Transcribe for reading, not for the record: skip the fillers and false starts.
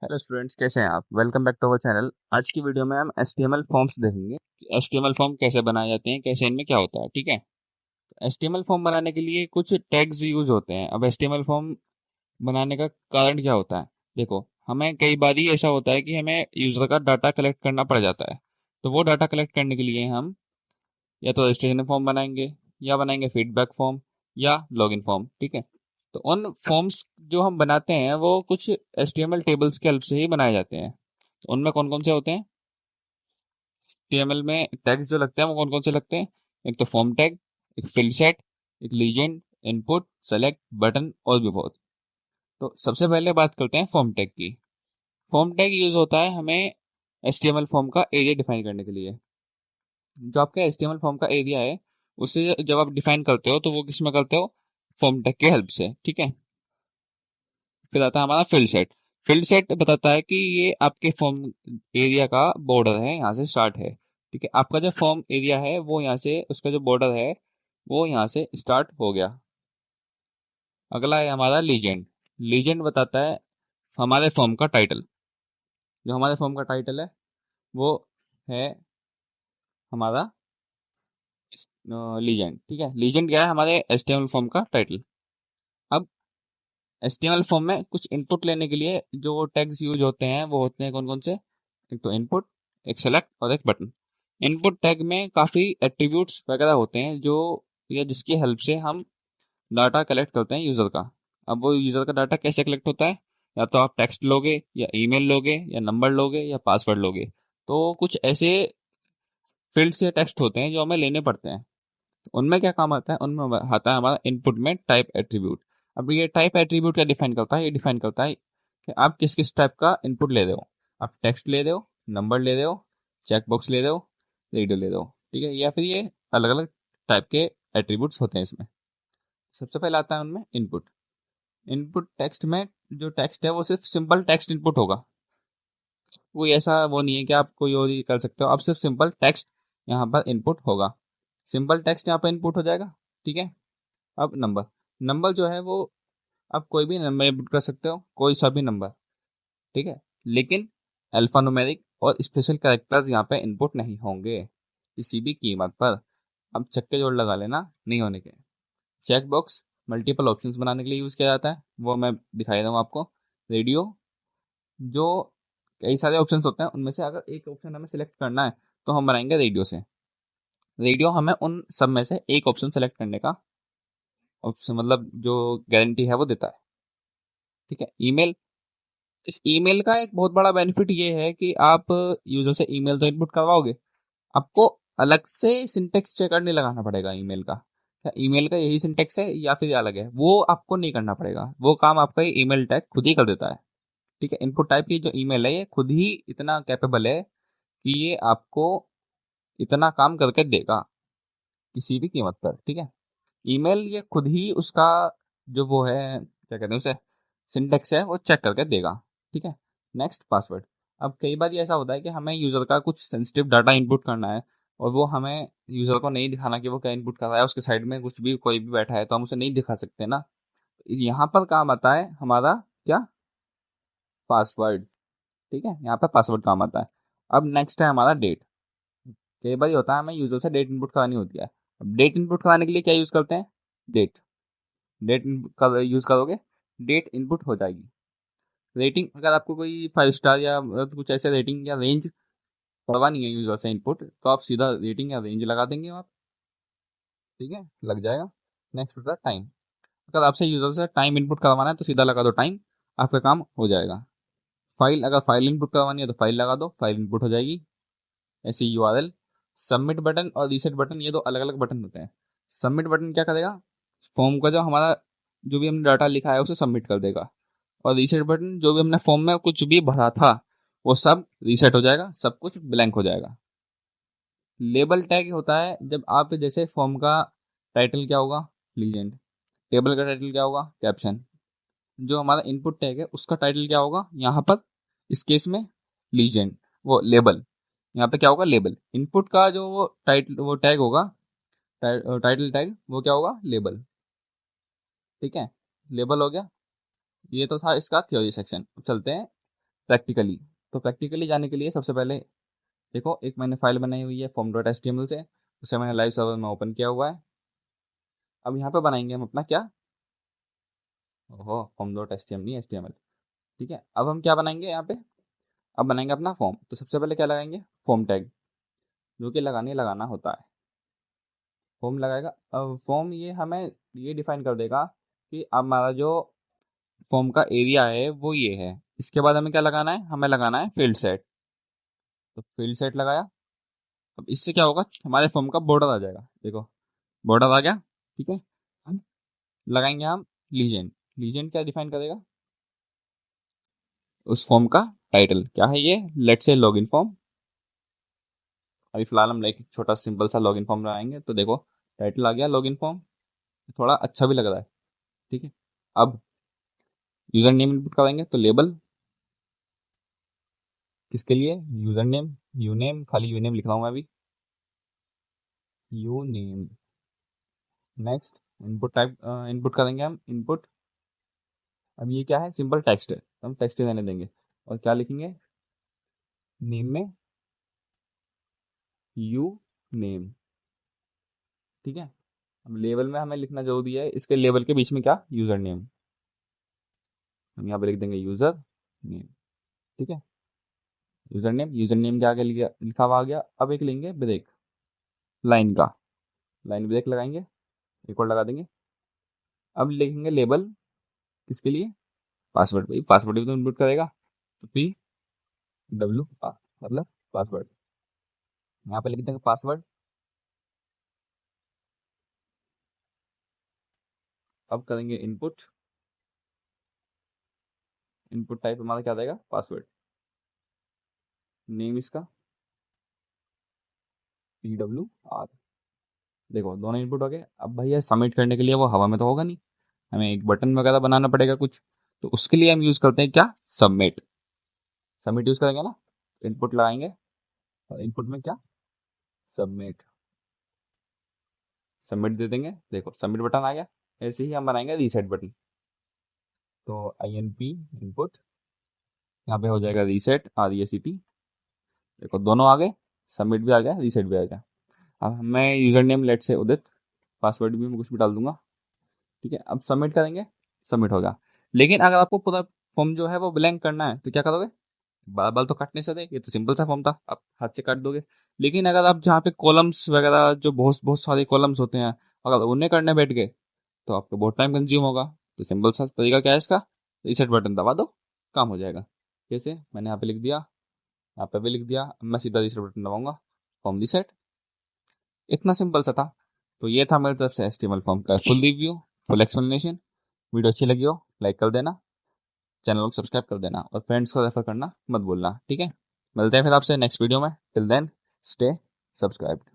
Hello students, कैसे हैं आप? Welcome back to our channel. आज की वीडियो में हम HTML फॉर्म्स देखेंगे कि HTML फॉर्म कैसे बनाए जाते हैं, कैसे इनमें क्या होता है। ठीक है, तो HTML फॉर्म बनाने के लिए कुछ टैग्स यूज होते हैं। अब HTML फॉर्म बनाने का कारण क्या होता है? देखो, हमें कई बार ही ऐसा होता है कि हमें यूजर का डाटा कलेक्ट करना पड़ जाता है। तो वो डाटा कलेक्ट करने के लिए हम या तो रजिस्ट्रेशन फॉर्म बनाएंगे, या बनाएंगे फीडबैक फॉर्म, या लॉगिन फॉर्म। ठीक है, तो उन फॉर्म्स जो हम बनाते हैं वो कुछ HTML टेबल्स की हेल्प से ही बनाए जाते हैं। तो उनमें कौन कौन से होते हैं? HTML में टैग्स जो लगते हैं वो कौन कौन से लगते हैं? एक तो फॉर्म टैग, एक फील्ड सेट, एक लीजेंड, इनपुट, सेलेक्ट, बटन और भी बहुत। तो सबसे पहले बात करते हैं फॉर्म टैग की। फॉर्म टैग यूज होता है हमें HTML फॉर्म का एरिया डिफाइन करने के लिए। जो आपका HTML फॉर्म का एरिया है, उसे जब आप डिफाइन करते हो तो वो किस में करते हो? फॉर्म टैग के हेल्प से। ठीक है, फिर आता है हमारा फील्ड सेट। फील्ड सेट बताता है कि ये आपके फॉर्म एरिया का बॉर्डर है, यहाँ से स्टार्ट है। ठीक है, आपका जो फॉर्म एरिया है वो यहाँ से, उसका जो बॉर्डर है वो यहाँ से स्टार्ट हो गया। अगला है हमारा लीजेंड। लीजेंड बताता है हमारे फॉर्म का टाइटल। जो हमारे फॉर्म का टाइटल है वो है हमारा लीजेंड। ठीक है, लीजेंड क्या है? हमारे HTML फॉर्म का टाइटल। अब HTML फॉर्म में कुछ इनपुट लेने के लिए जो टैग्स यूज होते हैं वो होते हैं कौन कौन से? एक तो इनपुट, एक सेलेक्ट और एक बटन। इनपुट टैग में काफी एट्रीब्यूट्स वगैरह होते हैं जो, या जिसकी हेल्प से हम डाटा कलेक्ट करते हैं यूजर का। अब वो यूजर का डाटा कैसे कलेक्ट होता है? या तो आप टेक्स्ट लोगे, या ईमेल लोगे, या नंबर लोगे, या पासवर्ड लोगे। तो कुछ ऐसे फील्ड्स या टेक्स्ट होते हैं जो हमें लेने पड़ते हैं। तो उनमें क्या काम आता है? उनमें आता है हमारा इनपुट में टाइप एट्रीब्यूट। अब ये टाइप एट्रीब्यूट क्या डिफाइन करता है? ये डिफाइन करता है कि आप किस किस टाइप का इनपुट ले रहे हो। आप टेक्स्ट ले रहे हो, नंबर ले रहे हो, चेकबॉक्स ले रहे हो, रेडियो ले रहे हो। ठीक है, या फिर ये अलग अलग टाइप के एट्रीब्यूट्स होते हैं इसमें। सबसे पहले आता है उनमें इनपुट। इनपुट टेक्स्ट में जो टेक्स्ट है वो सिर्फ सिंपल टेक्स्ट इनपुट होगा। कोई ऐसा वो नहीं है कि आप कोई और ही कर सकते हो। आप सिर्फ सिंपल टेक्स्ट यहाँ पर इनपुट होगा। सिंपल टेक्स्ट यहाँ पर इनपुट हो जाएगा। ठीक है, अब नंबर। नंबर जो है वो आप कोई भी नंबर इनपुट कर सकते हो, कोई सा भी नंबर। ठीक है, लेकिन अल्फा न्यूमेरिक और स्पेशल कैरेक्टर्स यहाँ पे इनपुट नहीं होंगे किसी भी कीमत पर। अब चक्के जोड़ लगा लेना, नहीं होने के। चेक बॉक्स मल्टीपल ऑप्शंस बनाने के लिए यूज किया जाता है, वो मैं दिखाई दूँ आपको। रेडियो, जो कई सारे ऑप्शंस होते हैं उनमें से अगर एक ऑप्शन हमें सिलेक्ट करना है तो हम बनाएंगे रेडियो से। रेडियो हमें उन सब में से एक ऑप्शन सेलेक्ट करने का ऑप्शन, मतलब जो गारंटी है वो देता है। ठीक है, ईमेल। इस ईमेल का एक बहुत बड़ा बेनिफिट ये है कि आप यूजर से ईमेल तो इनपुट करवाओगे, आपको अलग से सिंटेक्स चेकर नहीं लगाना पड़ेगा ईमेल का। क्या ईमेल का यही सिंटेक्स है या फिर अलग है, वो आपको नहीं करना पड़ेगा। वो काम आपका ये ईमेल टैग खुद ही कर देता है। ठीक है, इनपुट टाइप की जो ईमेल है ये खुद ही इतना कैपेबल है कि ये आपको इतना काम करके देगा किसी भी कीमत पर। ठीक है, ईमेल ये खुद ही उसका जो वो है, क्या कहते हैं उसे, सिंटेक्स है वो चेक करके देगा। ठीक है, नेक्स्ट पासवर्ड। अब कई बार ये ऐसा होता है कि हमें यूजर का कुछ सेंसिटिव डाटा इनपुट करना है, और वो हमें यूजर को नहीं दिखाना कि वो क्या इनपुट कर रहा है। उसके साइड में कुछ भी कोई भी बैठा है तो हम उसे नहीं दिखा सकते ना। यहाँ पर काम आता है हमारा क्या? पासवर्ड। ठीक है, यहाँ पर पासवर्ड काम आता है। अब नेक्स्ट है हमारा डेट। कई बार ये होता है हमें यूजर से डेट इनपुट करानी होती है। अब डेट इनपुट कराने के लिए क्या यूज करते हैं? डेट। डेट का यूज करोगे, डेट इनपुट हो जाएगी। रेटिंग, अगर आपको कोई 5 स्टार या कुछ ऐसे रेटिंग या रेंज करवानी है यूजर से इनपुट, तो आप सीधा रेटिंग या रेंज लगा देंगे आप। ठीक है, लग जाएगा। नेक्स्ट होता है टाइम। अगर आपसे यूजर से टाइम इनपुट करवाना है तो सीधा लगा दो टाइम, आपका काम हो जाएगा। फाइल, अगर फाइल इनपुट करवानी है तो फाइल लगा दो, फाइल इनपुट हो जाएगी। ऐसे URL। सबमिट बटन और रीसेट बटन, ये दो अलग अलग बटन होते हैं। सबमिट बटन क्या करेगा? फॉर्म का जो हमारा, जो भी हमने डाटा लिखा है उसे सबमिट कर देगा। और रीसेट बटन, जो भी हमने फॉर्म में कुछ भी भरा था वो सब रीसेट हो जाएगा, सब कुछ ब्लैंक हो जाएगा। लेबल टैग होता है जब आप जैसे फॉर्म का टाइटल क्या होगा? लीजेंड। टेबल का टाइटल क्या होगा? कैप्शन। जो हमारा इनपुट टैग है उसका टाइटल क्या होगा यहाँ पर? इस केस में लीजेंड, वो लेबल। यहाँ पे क्या होगा? लेबल। इनपुट का जो वो टाइटल, वो टैग होगा, टाइटल टैग, वो क्या होगा? लेबल। ठीक है, लेबल हो गया। ये तो था इसका थ्योरी सेक्शन। चलते हैं प्रैक्टिकली। तो प्रैक्टिकली जाने के लिए सबसे पहले देखो, एक मैंने फाइल बनाई हुई है form.html से, उसे मैंने लाइव सर्वर में ओपन किया हुआ है। अब यहाँ पे बनाएंगे हम अपना क्या, ओहो form.html नहीं HTML। ठीक है, अब हम क्या बनाएंगे यहाँ पे, अब बनाएंगे अपना फॉर्म। तो सबसे पहले क्या लगाएंगे, फॉर्म टैग, जो कि लगाना होता है। फॉर्म लगाएगा, अब फॉर्म ये हमें ये डिफाइन कर देगा कि अब हमारा जो फॉर्म का एरिया है वो ये है। इसके बाद हमें क्या लगाना है, हमें लगाना है फील्ड सेट। तो फील्ड सेट लगाया। अब इससे क्या होगा, हमारे फॉर्म का बॉर्डर आ जाएगा। देखो बॉर्डर आ गया। ठीक है, अब लगाएंगे हम लीजेंड। लीजेंड क्या डिफाइन करेगा, उस फॉर्म का टाइटल क्या है, ये लेट्स से लॉगिन फॉर्म। अभी फिलहाल हम एक छोटा सिंपल सा लॉगिन फॉर्म लगाएंगे। तो देखो टाइटल आ गया लॉगिन फॉर्म, थोड़ा अच्छा भी लग रहा है। ठीक है, अब यूजर नेम इनपुट करेंगे। तो लेबल किसके लिए, यूजर नेम, यू नेम, खाली यू नेम लिख रहा हूँ मैं अभी, you name. Next input type input करेंगे हम इनपुट। अब ये क्या है, सिंपल टेक्स्ट है, तो हम टेक्स्ट देने देंगे। और क्या लिखेंगे, नेम में यू नेम। ठीक है, अब लेवल में हमें लिखना जरूरी है, इसके लेवल के बीच में क्या, यूजर नेम। हम यहाँ पे लिख देंगे यूजर नेम। ठीक है, यूजर नेम के आगे लिखा हुआ आ गया। अब एक लेंगे ब्रेक लाइन का, लाइन ब्रेक लगाएंगे, एक और लगा देंगे। अब लिखेंगे लेबल किसके लिए, पासवर्ड, भाई पासवर्ड भी तो इनपुट करेगा। तो पी डब्ल्यू मतलब पासवर्ड, यहाँ पे लिख देंगे पासवर्ड। अब करेंगे इनपुट, इनपुट टाइप हमारा क्या रहेगा, पासवर्ड। नेम इसका PWR। देखो दोनों इनपुट हो गए। अब भैया सबमिट करने के लिए वो हवा में तो होगा नहीं, हमें एक बटन वगैरह बनाना पड़ेगा कुछ। तो उसके लिए हम यूज करते हैं क्या, सबमिट। सबमिट यूज करेंगे ना, इनपुट लगाएंगे और इनपुट में क्या, सबमिट। सबमिट दे देंगे, देखो सबमिट बटन आ गया। ऐसे ही हम बनाएंगे रीसेट बटन। तो INP इनपुट, यहाँ पे हो जाएगा रीसेट, RESET। देखो दोनों आ गए, सबमिट भी आ गया, रीसेट भी आ गया। अब मैं यूजर नेम लेट से उदित, पासवर्ड भी मैं कुछ भी डाल दूंगा। ठीक है, अब सबमिट करेंगे, सबमिट होगा। लेकिन अगर आपको पूरा फॉर्म जो है वो ब्लैंक करना है तो क्या करोगे, बाल बाल तो काटने से थे, ये तो सिंपल सा फॉर्म था, आप हाथ से काट दोगे। लेकिन अगर आप जहाँ पे कॉलम्स वगैरह, जो बहुत बहुत सारे कॉलम्स होते हैं, अगर उन्हें करने बैठ गए तो आपको बहुत टाइम कंज्यूम होगा। तो सिंपल सा तरीका क्या है इसका, रीसेट बटन दबा दो, काम हो जाएगा। कैसे, मैंने यहाँ पे लिख दिया, यहाँ पे भी लिख दिया, अब मैं सीधा रीसेट बटन दबाऊंगा, फॉर्म रीसेट। इतना सिंपल सा था। तो ये था मेरी तरफ से HTML फॉर्म का full review, full explanation. Video अच्छी लगी हो लाइक कर देना, चैनल को सब्सक्राइब कर देना और फ्रेंड्स को रेफर करना मत भूलना। ठीक है, मिलते हैं फिर आपसे नेक्स्ट वीडियो में। Till then stay subscribed.